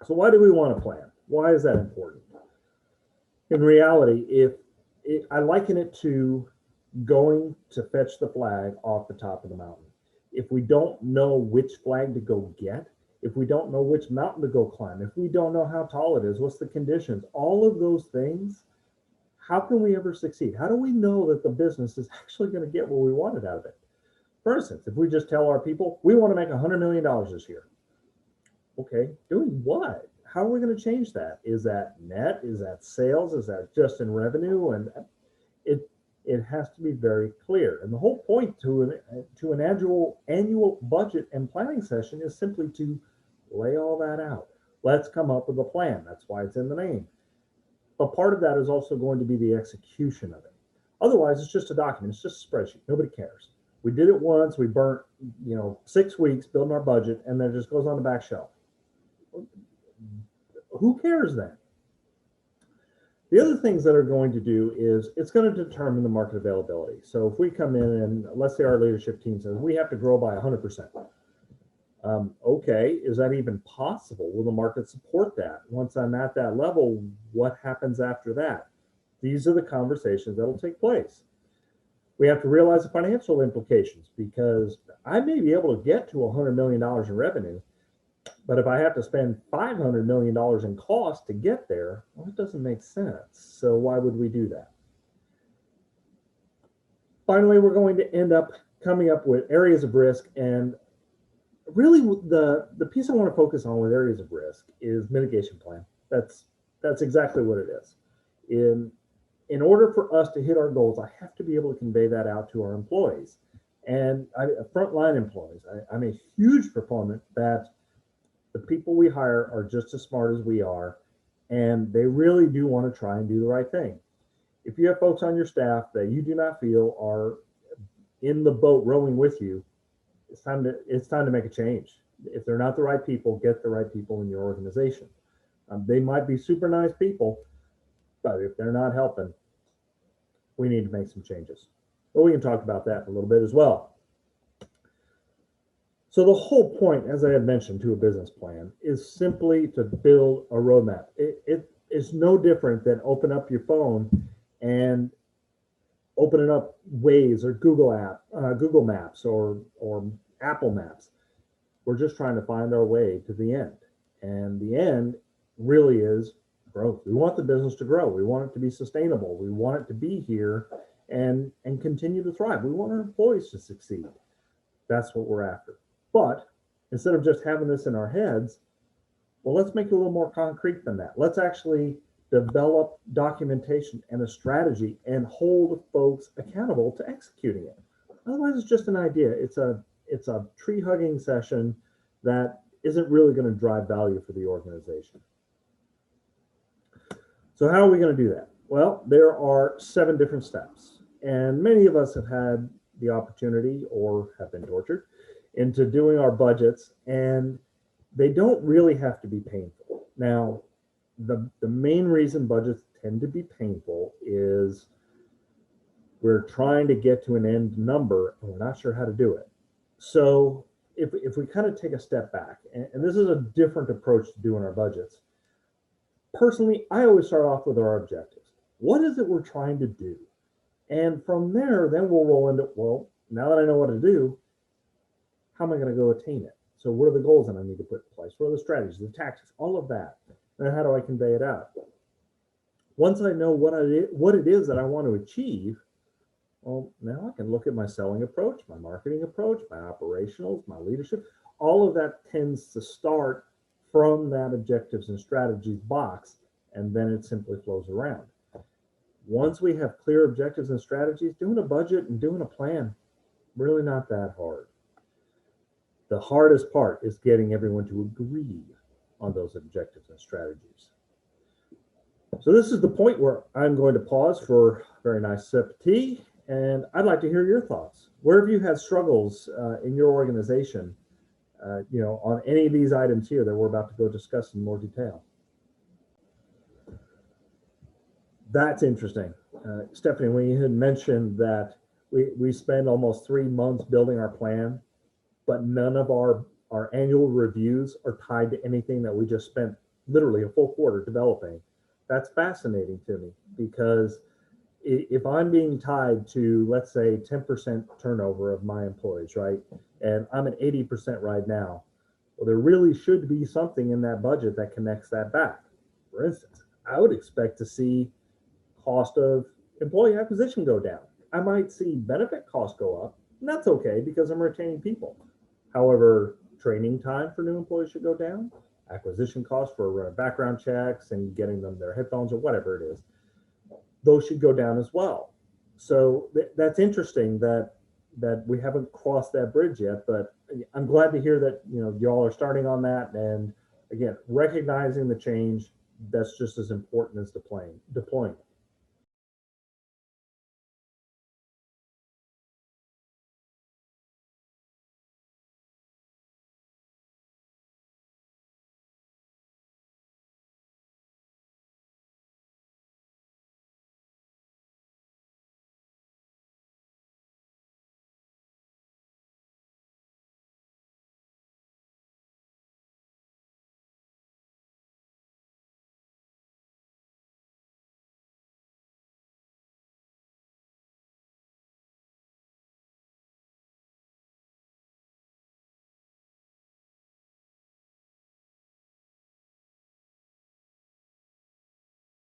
So why do we want to plan? Why is that important? In reality, I liken it to going to fetch the flag off the top of the mountain. If we don't know which flag to go get, if we don't know which mountain to go climb, if we don't know how tall it is, what's the conditions, all of those things, how can we ever succeed? How do we know that the business is actually going to get what we wanted out of it? For instance, if we just tell our people, we want to make $100 million this year. Okay, doing what? How are we going to change that? Is that net? Is that sales? Is that just in revenue? And it it has to be very clear. And the whole point to an annual budget and planning session is simply to lay all that out. Let's come up with a plan. That's why it's in the name. But part of that is also going to be the execution of it. Otherwise, it's just a document. It's just a spreadsheet. Nobody cares. We did it once. We burnt, 6 weeks building our budget, and then it just goes on the back shelf. Who cares then? The other things that are going to do is it's going to determine the market availability. So if we come in and let's say our leadership team says we have to grow by 100%. Okay, is that even possible? Will the market support that? Once I'm at that level, what happens after that? These are the conversations that will take place. We have to realize the financial implications because I may be able to get to $100 million in revenue, but if I have to spend $500 million in cost to get there, well, it doesn't make sense. So why would we do that? Finally, we're going to end up coming up with areas of risk. And really the piece I want to focus on with areas of risk is mitigation plan. That's exactly what it is. In order for us to hit our goals, I have to be able to convey that out to our employees. And frontline employees, I'm a huge proponent that the people we hire are just as smart as we are, and they really do want to try and do the right thing. If you have folks on your staff that you do not feel are in the boat rowing with you, it's time to make a change. If they're not the right people, get the right people in your organization. They might be super nice people, but if they're not helping, we need to make some changes. But we can talk about that a little bit as well. So the whole point, as I had mentioned, to a business plan is simply to build a roadmap. It is no different than open up your phone and opening up Waze or Google Maps or Apple Maps. We're just trying to find our way to the end, and the end really is growth. We want the business to grow. We want it to be sustainable. We want it to be here and continue to thrive. We want our employees to succeed. That's what we're after. But instead of just having this in our heads, well, let's make it a little more concrete than that. Let's actually develop documentation and a strategy and hold folks accountable to executing it. Otherwise, it's just an idea. It's a tree hugging session that isn't really going to drive value for the organization. So how are we going to do that? Well, there are 7 different steps, and many of us have had the opportunity or have been tortured into doing our budgets, and they don't really have to be painful. Now, the main reason budgets tend to be painful is we're trying to get to an end number and we're not sure how to do it. So if we kind of take a step back, and this is a different approach to doing our budgets. Personally, I always start off with our objectives. What is it we're trying to do? And from there, then we'll roll into, well, now that I know what to do, how am I going to go attain it? So what are the goals that I need to put in place? What are the strategies, the tactics, all of that? And how do I convey it out? Once I know what it is that I want to achieve, well, now I can look at my selling approach, my marketing approach, my operationals, my leadership. All of that tends to start from that objectives and strategies box, and then it simply flows around. Once we have clear objectives and strategies, doing a budget and doing a plan, really not that hard. The hardest part is getting everyone to agree on those objectives and strategies. So this is the point where I'm going to pause for a very nice sip of tea, and I'd like to hear your thoughts. Where have you had struggles in your organization, on any of these items here that we're about to go discuss in more detail? That's interesting. Stephanie, when you had mentioned that we spend almost 3 months building our plan, but none of our annual reviews are tied to anything that we just spent literally a full quarter developing. That's fascinating to me because if I'm being tied to, let's say, 10% turnover of my employees, right? And I'm at 80% right now. Well, there really should be something in that budget that connects that back. For instance, I would expect to see cost of employee acquisition go down. I might see benefit costs go up, and that's okay because I'm retaining people. However, training time for new employees should go down. Acquisition costs for running background checks and getting them their headphones or whatever it is, those should go down as well. So that's interesting that we haven't crossed that bridge yet, but I'm glad to hear that y'all are starting on that. And again, recognizing the change, that's just as important as deploying it.